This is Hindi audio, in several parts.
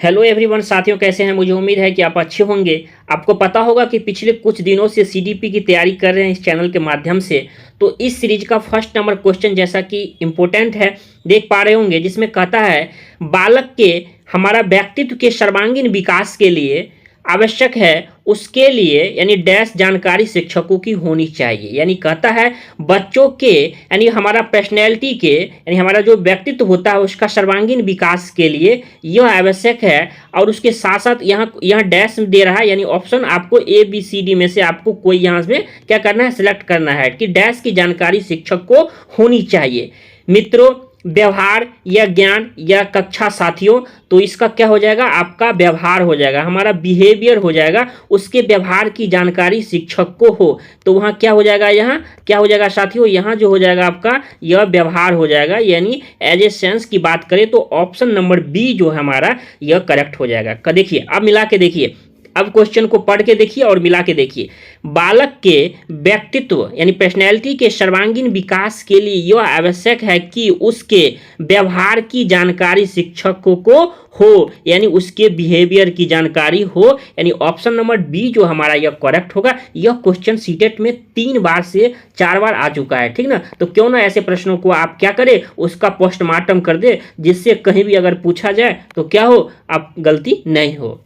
हेलो एवरीवन साथियों, कैसे हैं? मुझे उम्मीद है कि आप अच्छे होंगे। आपको पता होगा कि पिछले कुछ दिनों से सीडीपी की तैयारी कर रहे हैं इस चैनल के माध्यम से। तो इस सीरीज का फर्स्ट नंबर क्वेश्चन जैसा कि इम्पोर्टेंट है, देख पा रहे होंगे, जिसमें कहता है बालक के हमारा व्यक्तित्व के सर्वांगीण विकास के लिए आवश्यक है, उसके लिए यानी डैश जानकारी शिक्षकों की होनी चाहिए। यानी कहता है बच्चों के यानी हमारा पर्सनैलिटी के यानी हमारा जो व्यक्तित्व होता है उसका सर्वांगीण विकास के लिए यह आवश्यक है। और उसके साथ साथ यहाँ डैश दे रहा है, यानी ऑप्शन आपको ए बी सी डी में से आपको कोई यहाँ में क्या करना है, सिलेक्ट करना है कि डैश की जानकारी शिक्षक को होनी चाहिए। मित्रों, व्यवहार या ज्ञान या कक्षा साथियों, तो इसका क्या हो जाएगा, आपका व्यवहार हो जाएगा, हमारा बिहेवियर हो जाएगा। उसके व्यवहार की जानकारी शिक्षक को हो तो वहाँ क्या हो जाएगा, यहाँ क्या हो जाएगा साथियों, यहाँ जो हो जाएगा आपका यह व्यवहार हो जाएगा। यानी एज ए सेंस की बात करें तो ऑप्शन नंबर बी जो है हमारा यह करेक्ट हो जाएगा। देखिए, अब मिला के देखिए, अब क्वेश्चन को पढ़ के देखिए और मिला के देखिए। बालक के व्यक्तित्व यानी पर्सनैलिटी के सर्वांगीण विकास के लिए यह आवश्यक है कि उसके व्यवहार की जानकारी शिक्षकों को हो, यानी उसके बिहेवियर की जानकारी हो। यानी ऑप्शन नंबर बी जो हमारा यह करेक्ट होगा। यह क्वेश्चन सीटेट में 3 बार से 4 बार आ चुका है, ठीक ना। तो क्यों ना ऐसे प्रश्नों को आप क्या करें, उसका पोस्टमार्टम कर दे, जिससे कहीं भी अगर पूछा जाए तो क्या हो, आप गलती नहीं हो।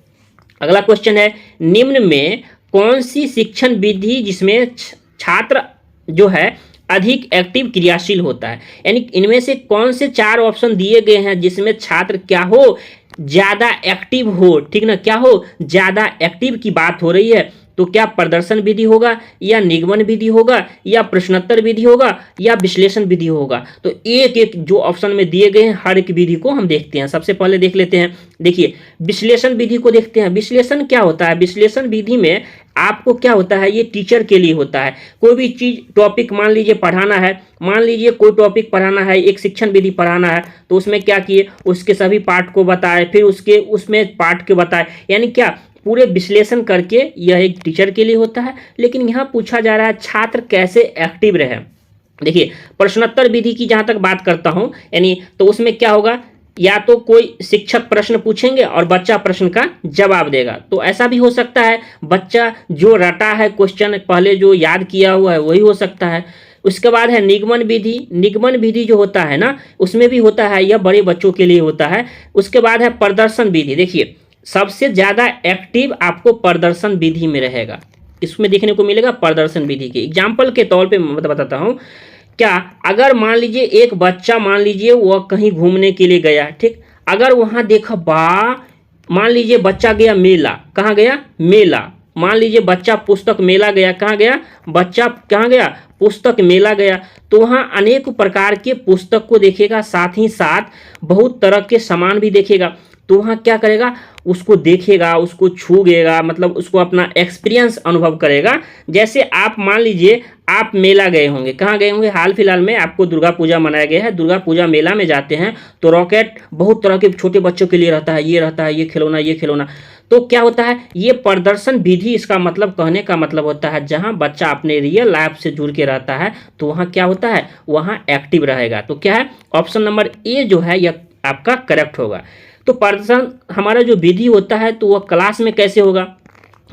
अगला क्वेश्चन है, निम्न में कौन सी शिक्षण विधि जिसमें छात्र जो है अधिक एक्टिव क्रियाशील होता है। यानी इनमें से कौन से 4 ऑप्शन दिए गए हैं जिसमें छात्र क्या हो, ज्यादा एक्टिव हो, ठीक ना, क्या हो, ज्यादा एक्टिव की बात हो रही है। तो क्या प्रदर्शन विधि होगा, या निगमन विधि होगा, या प्रश्नोत्तर विधि होगा, या विश्लेषण विधि होगा। तो एक एक जो ऑप्शन में दिए गए हैं हर एक विधि को हम देखते हैं। सबसे पहले देख लेते हैं, देखिए विश्लेषण विधि को देखते हैं। विश्लेषण क्या होता है, विश्लेषण विधि में आपको क्या होता है, ये टीचर के लिए होता है। कोई भी चीज टॉपिक मान लीजिए पढ़ाना है, मान लीजिए कोई टॉपिक पढ़ाना है, एक शिक्षण विधि पढ़ाना है, तो उसमें क्या किए, उसके सभी पार्ट को बताए, फिर उसमें पार्ट के बताए, यानी क्या पूरे विश्लेषण करके यह एक टीचर के लिए होता है। लेकिन यहाँ पूछा जा रहा है छात्र कैसे एक्टिव रहे। देखिए प्रश्नोत्तर विधि की जहाँ तक बात करता हूँ, यानी तो उसमें क्या होगा, या तो कोई शिक्षक प्रश्न पूछेंगे और बच्चा प्रश्न का जवाब देगा। तो ऐसा भी हो सकता है बच्चा जो रटा है क्वेश्चन पहले जो याद किया हुआ है वही हो सकता है। उसके बाद है निगमन विधि। निगमन विधि जो होता है ना, उसमें भी होता है, यह बड़े बच्चों के लिए होता है। उसके बाद है प्रदर्शन विधि। देखिए सबसे ज़्यादा एक्टिव आपको प्रदर्शन विधि में रहेगा, इसमें देखने को मिलेगा प्रदर्शन विधि के। एग्जाम्पल के तौर पे मैं बताता हूँ, क्या अगर मान लीजिए एक बच्चा, मान लीजिए वह कहीं घूमने के लिए गया, ठीक, अगर वहाँ देखा मान लीजिए बच्चा गया मेला, कहाँ गया, मेला। मान लीजिए बच्चा पुस्तक मेला गया, कहाँ गया, बच्चा कहाँ गया, पुस्तक मेला गया। तो वहाँ अनेक प्रकार के पुस्तक को देखेगा, साथ ही साथ बहुत तरह के सामान भी देखेगा। तो वहाँ क्या करेगा, उसको देखेगा, उसको छूएगा, मतलब उसको अपना एक्सपीरियंस अनुभव करेगा। जैसे आप मान लीजिए आप मेला गए होंगे, कहाँ गए होंगे, हाल फिलहाल में आपको दुर्गा पूजा मनाया गया है, दुर्गा पूजा मेला में जाते हैं तो रॉकेट बहुत तरह के छोटे बच्चों के लिए रहता है, ये रहता है, ये खिलौना, ये खिलौना। तो क्या होता है, ये प्रदर्शन विधि, इसका मतलब कहने का मतलब होता है जहाँ बच्चा अपने रियल लाइफ से जुड़ के रहता है तो वहाँ क्या होता है, वहाँ एक्टिव रहेगा। तो क्या है, ऑप्शन नंबर ए जो है यह आपका करेक्ट होगा। तो प्रदर्शन हमारा जो विधि होता है तो वह क्लास में कैसे होगा।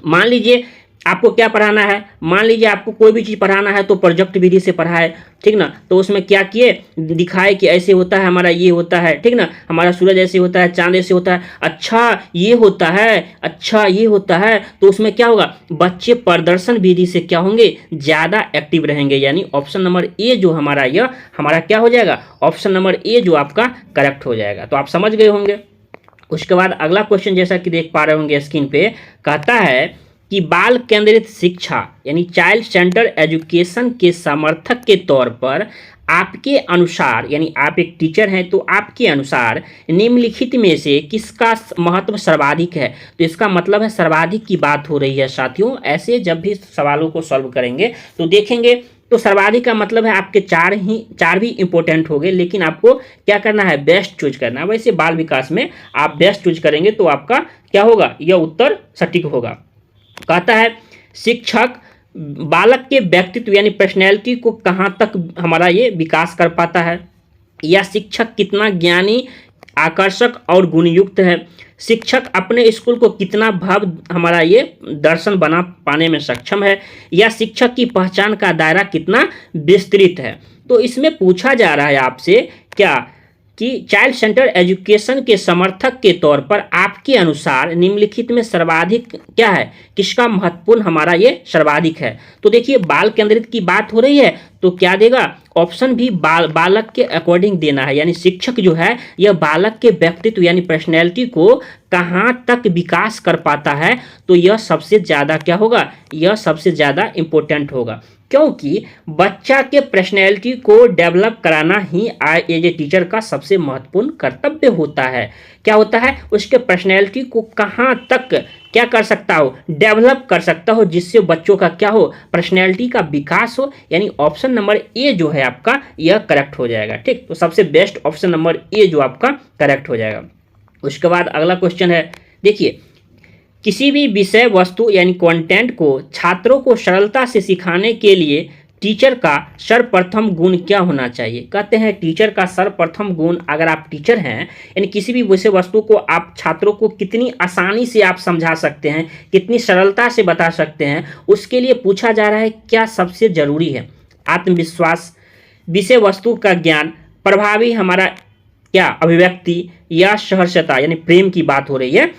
मान लीजिए आपको क्या पढ़ाना है, मान लीजिए आपको कोई भी चीज़ पढ़ाना है तो प्रोजेक्ट विधि से पढ़ाए, ठीक ना। तो उसमें क्या किए, दिखाए कि ऐसे होता है, हमारा ये होता है, ठीक ना, हमारा सूरज ऐसे होता है, चांद ऐसे होता है, अच्छा ये होता है, अच्छा ये होता है। तो उसमें क्या होगा, बच्चे प्रदर्शन विधि से क्या होंगे, ज़्यादा एक्टिव रहेंगे। यानी ऑप्शन नंबर ए जो हमारा यह हमारा क्या हो जाएगा, ऑप्शन नंबर ए जो आपका करेक्ट हो जाएगा। तो आप समझ गए होंगे। उसके बाद अगला क्वेश्चन जैसा कि देख पा रहे होंगे स्क्रीन पे, कहता है कि बाल केंद्रित शिक्षा यानी चाइल्ड सेंटर एजुकेशन के समर्थक के तौर पर आपके अनुसार, यानी आप एक टीचर हैं तो आपके अनुसार निम्नलिखित में से किसका महत्व सर्वाधिक है। तो इसका मतलब है सर्वाधिक की बात हो रही है साथियों। ऐसे जब भी सवालों को सॉल्व करेंगे तो देखेंगे तो सर्वाधिक का मतलब है आपके चार भी इंपॉर्टेंट हो गए, लेकिन आपको क्या करना है, बेस्ट चूज करना है। वैसे बाल विकास में आप बेस्ट चूज करेंगे तो आपका क्या होगा, यह उत्तर सटीक होगा। कहता है शिक्षक बालक के व्यक्तित्व यानी पर्सनैलिटी को कहाँ तक हमारा ये विकास कर पाता है, या शिक्षक कितना ज्ञानी, आकर्षक और गुणयुक्त है, शिक्षक अपने स्कूल को कितना भव्य हमारा ये दर्शन बना पाने में सक्षम है, या शिक्षक की पहचान का दायरा कितना विस्तृत है। तो इसमें पूछा जा रहा है आपसे क्या कि चाइल्ड सेंटर एजुकेशन के समर्थक के तौर पर आपके अनुसार निम्नलिखित में सर्वाधिक क्या है, किसका महत्वपूर्ण हमारा ये सर्वाधिक है। तो देखिए बाल केंद्रित की बात हो रही है तो क्या देगा, ऑप्शन भी बालक के अकॉर्डिंग देना है, यानी शिक्षक जो है यह बालक के व्यक्तित्व यानी पर्सनैलिटी को कहाँ तक विकास कर पाता है, तो यह सबसे ज़्यादा क्या होगा, यह सबसे ज़्यादा इम्पोर्टेंट होगा, क्योंकि बच्चा के पर्सनैलिटी को डेवलप कराना ही एज ए टीचर का सबसे महत्वपूर्ण कर्तव्य होता है। क्या होता है, उसके पर्सनैलिटी को कहाँ तक क्या कर सकता हो, डेवलप कर सकता हो, जिससे बच्चों का क्या हो, पर्सनैलिटी का विकास हो। यानी ऑप्शन नंबर ए जो है आपका यह करेक्ट हो जाएगा। ठीक, तो सबसे बेस्ट ऑप्शन नंबर ए जो आपका करेक्ट हो जाएगा। उसके बाद अगला क्वेश्चन है, देखिए किसी भी विषय वस्तु यानी कंटेंट को छात्रों को सरलता से सिखाने के लिए टीचर का सर्वप्रथम गुण क्या होना चाहिए। कहते हैं टीचर का सर्वप्रथम गुण, अगर आप टीचर हैं यानी किसी भी विषय वस्तु को आप छात्रों को कितनी आसानी से आप समझा सकते हैं, कितनी सरलता से बता सकते हैं, उसके लिए पूछा जा रहा है क्या सबसे जरूरी है। आत्मविश्वास, विषय वस्तु का ज्ञान, प्रभावी हमारा क्या अभिव्यक्ति, या सहर्षता यानी प्रेम की बात हो रही है।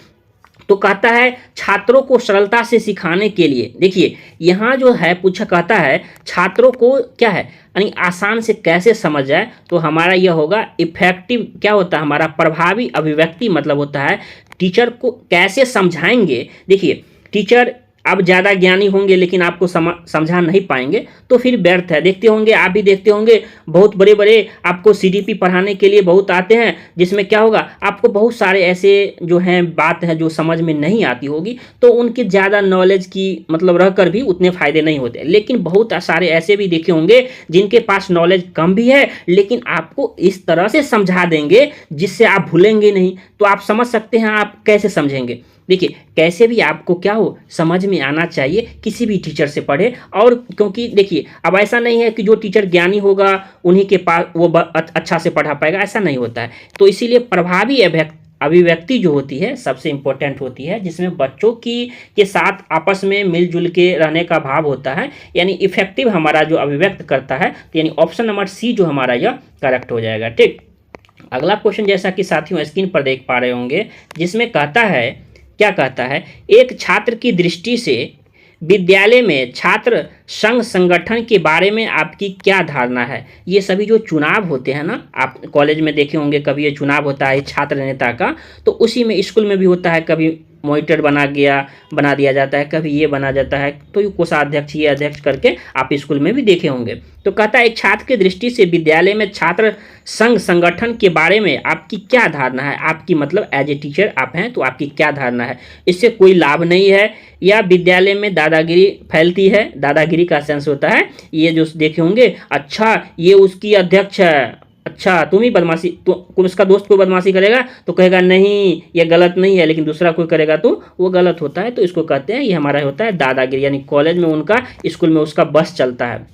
तो कहता है छात्रों को सरलता से सिखाने के लिए, देखिए यहाँ जो है पूछा, कहता है छात्रों को क्या है यानी आसान से कैसे समझ जाए, तो हमारा यह होगा इफेक्टिव, क्या होता है हमारा प्रभावी अभिव्यक्ति, मतलब होता है टीचर को कैसे समझाएंगे। देखिए टीचर अब ज़्यादा ज्ञानी होंगे लेकिन आपको समझा नहीं पाएंगे तो फिर व्यर्थ है। देखते होंगे, आप भी देखते होंगे, बहुत बड़े बड़े आपको सीडीपी पढ़ाने के लिए बहुत आते हैं, जिसमें क्या होगा आपको बहुत सारे ऐसे जो हैं बात है जो समझ में नहीं आती होगी, तो उनके ज़्यादा नॉलेज की मतलब रहकर भी उतने फ़ायदे नहीं होते। लेकिन बहुत सारे ऐसे भी देखे होंगे जिनके पास नॉलेज कम भी है लेकिन आपको इस तरह से समझा देंगे जिससे आप भूलेंगे नहीं। तो आप समझ सकते हैं आप कैसे समझेंगे। देखिए कैसे भी आपको क्या हो समझ में आना चाहिए, किसी भी टीचर से पढ़े। और क्योंकि देखिए अब ऐसा नहीं है कि जो टीचर ज्ञानी होगा उन्हीं के पास वो अच्छा से पढ़ा पाएगा, ऐसा नहीं होता है। तो इसीलिए प्रभावी अभिव्यक्ति जो होती है सबसे इम्पोर्टेंट होती है, जिसमें बच्चों की के साथ आपस में मिलजुल के रहने का भाव होता है, यानी इफेक्टिव हमारा जो अभिव्यक्त करता है, यानी ऑप्शन नंबर सी जो हमारा यह करेक्ट हो जाएगा। ठीक, अगला क्वेश्चन जैसा कि साथियों स्क्रीन पर देख पा रहे होंगे, जिसमें कहता है, क्या कहता है, एक छात्र की दृष्टि से विद्यालय में छात्र संघ संगठन के बारे में आपकी क्या धारणा है। ये सभी जो चुनाव होते हैं ना, आप कॉलेज में देखे होंगे कभी ये चुनाव होता है छात्र नेता का, तो उसी में स्कूल में भी होता है, कभी मॉनिटर बना दिया जाता है, कभी ये बना जाता है, तो ये कोषाध्यक्ष ये अध्यक्ष करके आप स्कूल में भी देखे होंगे। तो कहता है एक छात्र की दृष्टि से विद्यालय में छात्र संघ संगठन के बारे में आपकी क्या धारणा है। आपकी मतलब एज ए टीचर आप हैं तो आपकी क्या धारणा है, इससे कोई लाभ नहीं है, या विद्यालय में दादागिरी फैलती है। दादागिरी का सेंस होता है ये जो देखे होंगे, अच्छा ये उसकी अध्यक्ष है, अच्छा तुम ही बदमाशी, तो उसका दोस्त कोई बदमाशी करेगा तो कहेगा नहीं ये गलत नहीं है, लेकिन दूसरा कोई करेगा तो वो गलत होता है। तो इसको कहते हैं ये हमारा होता है दादागिरी, यानी कॉलेज में उनका स्कूल में उसका बस चलता है।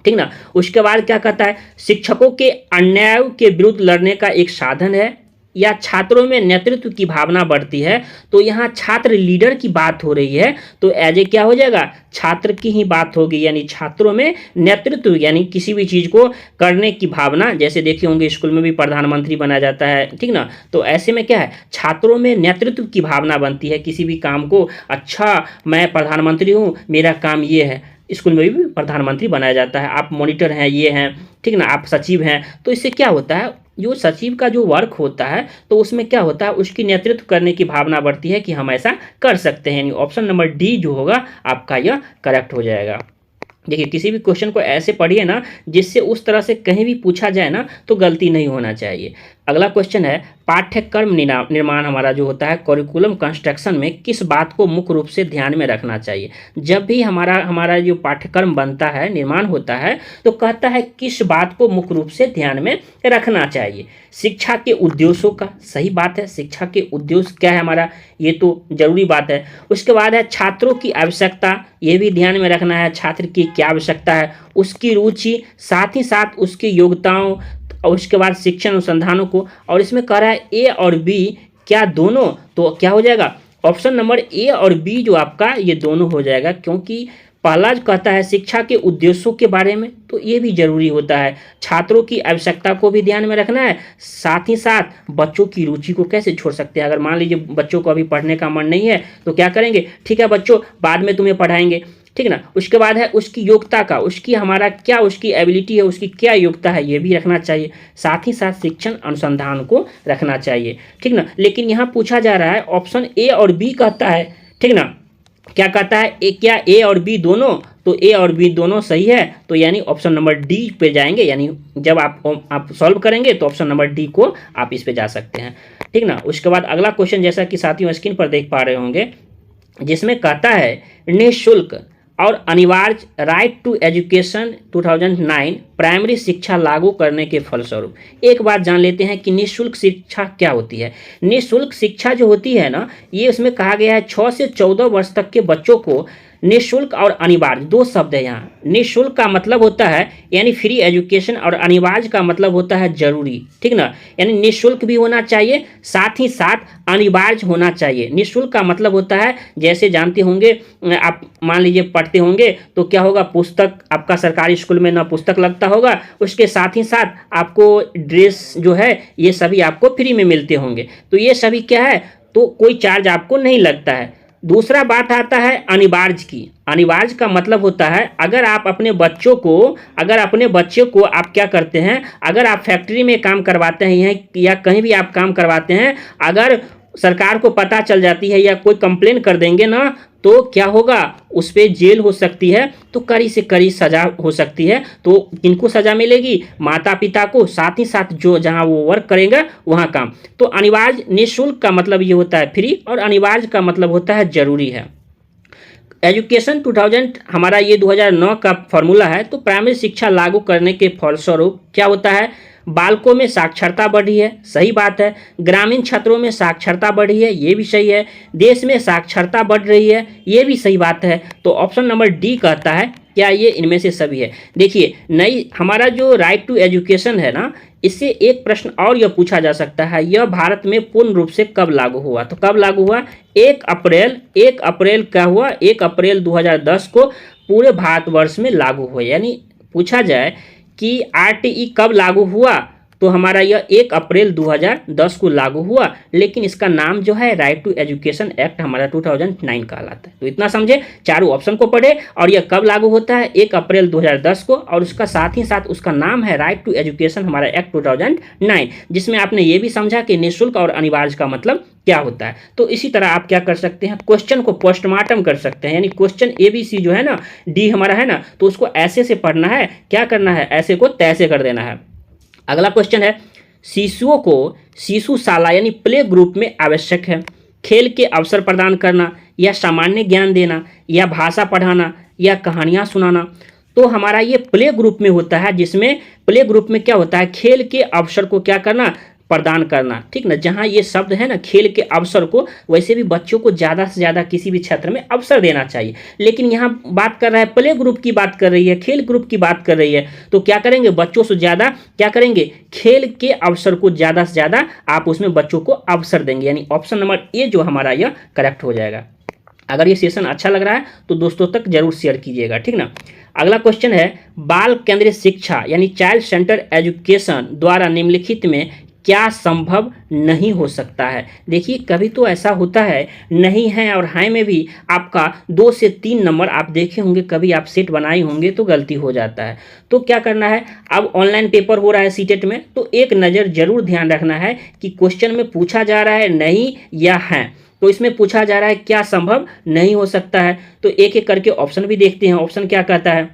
ठीक ना। उसके बाद क्या कहता है, शिक्षकों के अन्याय के विरुद्ध लड़ने का एक साधन है, या छात्रों में नेतृत्व की भावना बढ़ती है। तो यहाँ छात्र लीडर की बात हो रही है, तो एज ए क्या हो जाएगा, छात्र की ही बात होगी, यानी छात्रों में नेतृत्व यानी किसी भी चीज़ को करने की भावना। जैसे देखे होंगे स्कूल में भी प्रधानमंत्री बना जाता है, ठीक ना। तो ऐसे में क्या है, छात्रों में नेतृत्व की भावना बनती है किसी भी काम को, अच्छा मैं प्रधानमंत्री हूँ मेरा काम ये है। स्कूल में भी प्रधानमंत्री बनाया जाता है, आप मॉनिटर हैं ये हैं, ठीक ना, आप सचिव हैं। तो इससे क्या होता है, जो सचिव का जो वर्क होता है तो उसमें क्या होता है, उसकी नेतृत्व करने की भावना बढ़ती है कि हम ऐसा कर सकते हैं। यानी ऑप्शन नंबर डी जो होगा आपका यह करेक्ट हो जाएगा। देखिए किसी भी क्वेश्चन को ऐसे पढ़िए ना जिससे उस तरह से कहीं भी पूछा जाए ना तो गलती नहीं होना चाहिए। अगला क्वेश्चन है, पाठ्यक्रम निर्माण हमारा जो होता है करिकुलम कंस्ट्रक्शन में किस बात को मुख्य रूप से ध्यान में रखना चाहिए। जब भी हमारा जो पाठ्यक्रम बनता है, निर्माण होता है, तो कहता है किस बात को मुख्य रूप से ध्यान में रखना चाहिए। शिक्षा के उद्देश्यों का, सही बात है, शिक्षा के उद्देश्य क्या है हमारा, ये तो जरूरी बात है। उसके बाद है छात्रों की आवश्यकता, ये भी ध्यान में रखना है, छात्र की क्या आवश्यकता है, उसकी रुचि, साथ ही साथ उसकी योग्यताओं, और उसके बाद शिक्षण अनुसंधानों को। और इसमें कह रहा है ए और बी क्या दोनों? तो क्या हो जाएगा ऑप्शन नंबर ए और बी जो आपका ये दोनों हो जाएगा, क्योंकि पहला जो कहता है शिक्षा के उद्देश्यों के बारे में, तो ये भी जरूरी होता है। छात्रों की आवश्यकता को भी ध्यान में रखना है, साथ ही साथ बच्चों की रुचि को कैसे छोड़ सकते हैं। अगर मान लीजिए बच्चों को अभी पढ़ने का मन नहीं है तो क्या करेंगे, ठीक है बच्चों बाद में तुम्हें पढ़ाएंगे, ठीक ना। उसके बाद है उसकी योग्यता का, उसकी हमारा क्या उसकी एबिलिटी है, उसकी क्या योग्यता है, ये भी रखना चाहिए। साथ ही साथ शिक्षण अनुसंधान को रखना चाहिए, ठीक ना। लेकिन यहाँ पूछा जा रहा है ऑप्शन ए और बी कहता है, ठीक ना। क्या कहता है क्या ए और बी दोनों? तो ए और बी दोनों सही है, तो यानी ऑप्शन नंबर डी पे जाएंगे। यानी जब आप सॉल्व करेंगे तो ऑप्शन नंबर डी को आप इस पे जा सकते हैं, ठीक ना। उसके बाद अगला क्वेश्चन जैसा कि साथियों स्क्रीन पर देख पा रहे होंगे, जिसमें कहता है निःशुल्क और अनिवार्य राइट टू एजुकेशन 2009 प्राइमरी शिक्षा लागू करने के फलस्वरूप। एक बात जान लेते हैं कि निःशुल्क शिक्षा क्या होती है। निःशुल्क शिक्षा जो होती है ना, ये उसमें कहा गया है 6 से 14 वर्ष तक के बच्चों को निःशुल्क और अनिवार्य दो शब्द है यहाँ। निःशुल्क का मतलब होता है यानी फ्री एजुकेशन, और अनिवार्य का मतलब होता है जरूरी, ठीक ना। यानी निःशुल्क भी होना चाहिए, साथ ही साथ अनिवार्य होना चाहिए। निःशुल्क का मतलब होता है जैसे जानते होंगे आप, मान लीजिए पढ़ते होंगे तो क्या होगा, पुस्तक आपका सरकारी स्कूल में ना पुस्तक लगता होगा, उसके साथ ही साथ आपको ड्रेस जो है ये सभी आपको फ्री में मिलते होंगे। तो ये सभी क्या है, तो कोई चार्ज आपको नहीं लगता है। दूसरा बात आता है अनिवार्य की। अनिवार्य का मतलब होता है अगर अपने बच्चे को आप क्या करते हैं, अगर आप फैक्ट्री में काम करवाते हैं या कहीं भी आप काम करवाते हैं, अगर सरकार को पता चल जाती है या कोई कंप्लेन कर देंगे ना, तो क्या होगा, उस पर जेल हो सकती है, तो कड़ी से कड़ी सजा हो सकती है। तो किनको सजा मिलेगी, माता पिता को, साथ ही साथ जो जहां वो वर्क करेगा वहां काम। तो अनिवार्य निःशुल्क का मतलब ये होता है फ्री, और अनिवार्य का मतलब होता है जरूरी है। एजुकेशन 2000 हमारा ये 2009 का फॉर्मूला है। तो प्राइमरी शिक्षा लागू करने के फलस्वरूप क्या होता है, बालकों में साक्षरता बढ़ी है, सही बात है। ग्रामीण क्षेत्रों में साक्षरता बढ़ी है, ये भी सही है। देश में साक्षरता बढ़ रही है, ये भी सही बात है। तो ऑप्शन नंबर डी कहता है क्या ये इनमें से सभी है। देखिए नई हमारा जो राइट टू एजुकेशन है ना, इससे एक प्रश्न और यह पूछा जा सकता है, यह भारत में पूर्ण रूप से कब लागू हुआ। तो कब लागू हुआ, 1 अप्रैल क्या हुआ, 1 अप्रैल 2010 को पूरे भारतवर्ष में लागू हुआ। यानी पूछा जाए कि आरटीई कब लागू हुआ, तो हमारा यह 1 अप्रैल 2010 को लागू हुआ, लेकिन इसका नाम जो है राइट टू एजुकेशन एक्ट हमारा 2009 कहलाता है। तो इतना समझे, चारों ऑप्शन को पढ़े, और यह कब लागू होता है 1 अप्रैल 2010 को, और उसका साथ ही साथ उसका नाम है राइट टू एजुकेशन हमारा एक्ट 2009, जिसमें आपने ये भी समझा कि निःशुल्क और अनिवार्य का मतलब क्या होता है। तो इसी तरह आप क्या कर सकते हैं, क्वेश्चन को पोस्टमार्टम कर सकते हैं। यानी क्वेश्चन ABC जो है ना, डी हमारा है ना, तो उसको ऐसे से पढ़ना है, क्या करना है, ऐसे को तैसे कर देना है। अगला क्वेश्चन है, शिशुओं को शिशुशाला यानी प्ले ग्रुप में आवश्यक है खेल के अवसर प्रदान करना, या सामान्य ज्ञान देना, या भाषा पढ़ाना, या कहानियाँ सुनाना। तो हमारा ये प्ले ग्रुप में होता है, जिसमें प्ले ग्रुप में क्या होता है, खेल के अवसर को क्या करना, प्रदान करना, ठीक ना। जहाँ ये शब्द है ना खेल के अवसर को, वैसे भी बच्चों को ज़्यादा से ज़्यादा किसी भी क्षेत्र में अवसर देना चाहिए, लेकिन यहाँ बात कर रहा है प्ले ग्रुप की बात कर रही है, खेल ग्रुप की बात कर रही है। तो क्या करेंगे, बच्चों से ज़्यादा क्या करेंगे, खेल के अवसर को ज़्यादा से ज़्यादा आप उसमें बच्चों को अवसर देंगे। यानी ऑप्शन नंबर ए जो हमारा यह करेक्ट हो जाएगा। अगर ये सेशन अच्छा लग रहा है तो दोस्तों तक जरूर शेयर कीजिएगा, ठीक ना। अगला क्वेश्चन है, बाल केंद्रित शिक्षा यानी चाइल्ड सेंटर एजुकेशन द्वारा निम्नलिखित में क्या संभव नहीं हो सकता है। देखिए कभी तो ऐसा होता है, नहीं है और हैं में भी आपका 2 से 3 नंबर आप देखे होंगे, कभी आप सेट बनाए होंगे तो गलती हो जाता है। तो क्या करना है, अब ऑनलाइन पेपर हो रहा है सीटेट में, तो एक नज़र जरूर ध्यान रखना है कि क्वेश्चन में पूछा जा रहा है नहीं या है। तो इसमें पूछा जा रहा है क्या संभव नहीं हो सकता है। तो एक एक करके ऑप्शन भी देखते हैं। ऑप्शन क्या कहता है,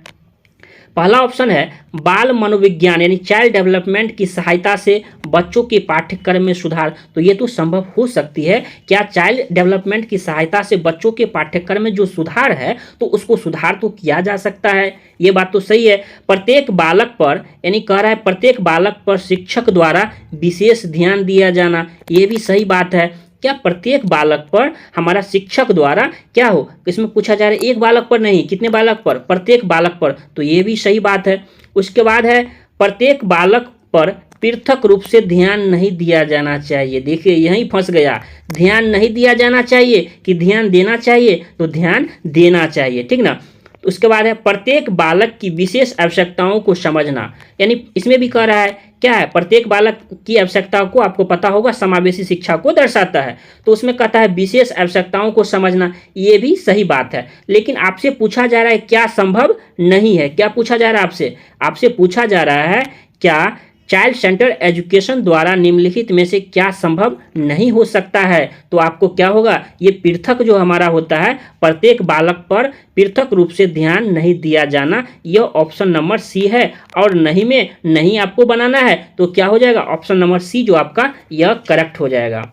पहला ऑप्शन है बाल मनोविज्ञान यानी चाइल्ड डेवलपमेंट की सहायता से बच्चों के पाठ्यक्रम में सुधार। तो ये तो संभव हो सकती है, क्या चाइल्ड डेवलपमेंट की सहायता से बच्चों के पाठ्यक्रम में जो सुधार है तो उसको सुधार तो किया जा सकता है, ये बात तो सही है। प्रत्येक बालक पर यानी कह रहा है प्रत्येक बालक पर शिक्षक द्वारा विशेष ध्यान दिया जाना, ये भी सही बात है। क्या प्रत्येक बालक पर हमारा शिक्षक द्वारा क्या हो, इसमें पूछा जा रहा है एक बालक पर नहीं, कितने बालक पर, प्रत्येक बालक पर, तो ये भी सही बात है। उसके बाद है प्रत्येक बालक पर पृथक रूप से ध्यान नहीं दिया जाना चाहिए। देखिए यहीं फंस गया, ध्यान नहीं दिया जाना चाहिए कि ध्यान देना चाहिए, तो ध्यान देना चाहिए, ठीक ना। उसके बाद है प्रत्येक बालक की विशेष आवश्यकताओं को समझना, यानी इसमें भी कह रहा है क्या है, प्रत्येक बालक की आवश्यकताओं को आपको पता होगा समावेशी शिक्षा को दर्शाता है, तो उसमें कहता है विशेष आवश्यकताओं को समझना, ये भी सही बात है। लेकिन आपसे पूछा जा रहा है क्या संभव नहीं है, क्या पूछा जा रहा है आपसे, आपसे पूछा जा रहा है क्या चाइल्ड सेंटर एजुकेशन द्वारा निम्नलिखित में से क्या संभव नहीं हो सकता है। तो आपको क्या होगा, ये पृथक जो हमारा होता है, प्रत्येक बालक पर पृथक रूप से ध्यान नहीं दिया जाना, यह ऑप्शन नंबर सी है। और नहीं में नहीं आपको बनाना है, तो क्या हो जाएगा, ऑप्शन नंबर सी जो आपका यह करेक्ट हो जाएगा।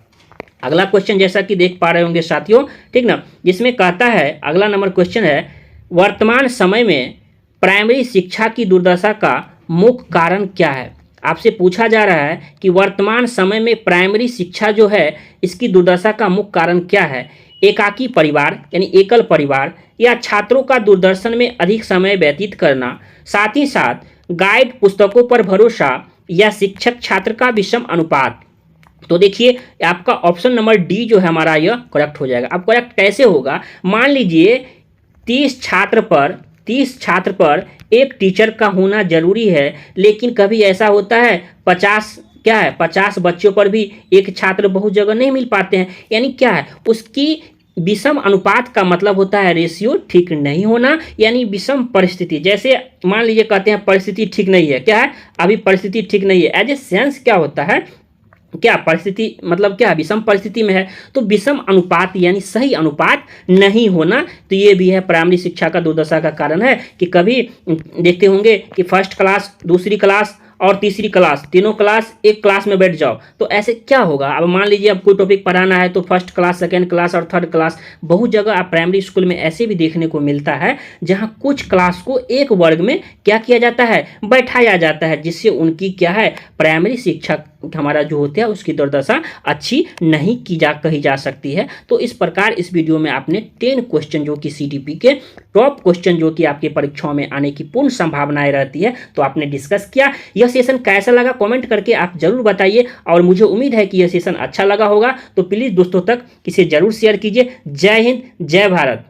अगला क्वेश्चन जैसा कि देख पा रहे होंगे साथियों, ठीक ना, जिसमें कहता है अगला नंबर क्वेश्चन है वर्तमान समय में प्राइमरी शिक्षा की दुर्दशा का मुख्य कारण क्या है। आपसे पूछा जा रहा है कि वर्तमान समय में प्राइमरी शिक्षा जो है इसकी दुर्दशा का मुख्य कारण क्या है। एकाकी परिवार यानी एकल परिवार, या छात्रों का दूरदर्शन में अधिक समय व्यतीत करना, साथ ही साथ गाइड पुस्तकों पर भरोसा, या शिक्षक छात्र का विषम अनुपात। तो देखिए आपका ऑप्शन नंबर डी जो है हमारा यह करेक्ट हो जाएगा। अब करेक्ट कैसे होगा, मान लीजिए 30 छात्र पर एक टीचर का होना जरूरी है, लेकिन कभी ऐसा होता है 50 बच्चों पर भी एक छात्र बहुत जगह नहीं मिल पाते हैं, यानी क्या है उसकी विषम अनुपात का मतलब होता है रेशियो ठीक नहीं होना, यानी विषम परिस्थिति। जैसे मान लीजिए कहते हैं परिस्थिति ठीक नहीं है, क्या है अभी परिस्थिति ठीक नहीं है, एज ए सेंस क्या होता है, क्या परिस्थिति मतलब क्या विषम परिस्थिति में है, तो विषम अनुपात यानी सही अनुपात नहीं होना। तो ये भी है प्राइमरी शिक्षा का दुर्दशा का कारण है कि कभी देखते होंगे कि फर्स्ट क्लास, दूसरी क्लास और तीसरी क्लास, तीनों क्लास एक क्लास में बैठ जाओ, तो ऐसे क्या होगा। अब मान लीजिए अब कोई टॉपिक पढ़ाना है तो फर्स्ट क्लास, सेकेंड क्लास और थर्ड क्लास, बहुत जगह आप प्राइमरी स्कूल में ऐसे भी देखने को मिलता है जहां कुछ क्लास को एक वर्ग में क्या किया जाता है, बैठाया जाता है, जिससे उनकी क्या है प्राइमरी शिक्षा हमारा जो होता है उसकी दुर्दशा अच्छी नहीं कही जा सकती है। तो इस प्रकार इस वीडियो में आपने 10 क्वेश्चन जो कि सीडीपी के टॉप क्वेश्चन जो कि आपकी परीक्षाओं में आने की पूर्ण संभावनाएं रहती है तो आपने डिस्कस किया। यह सेशन कैसा लगा कमेंट करके आप जरूर बताइए, और मुझे उम्मीद है कि यह सेशन अच्छा लगा होगा, तो प्लीज़ दोस्तों तक इसे जरूर शेयर कीजिए। जय हिंद, जय भारत।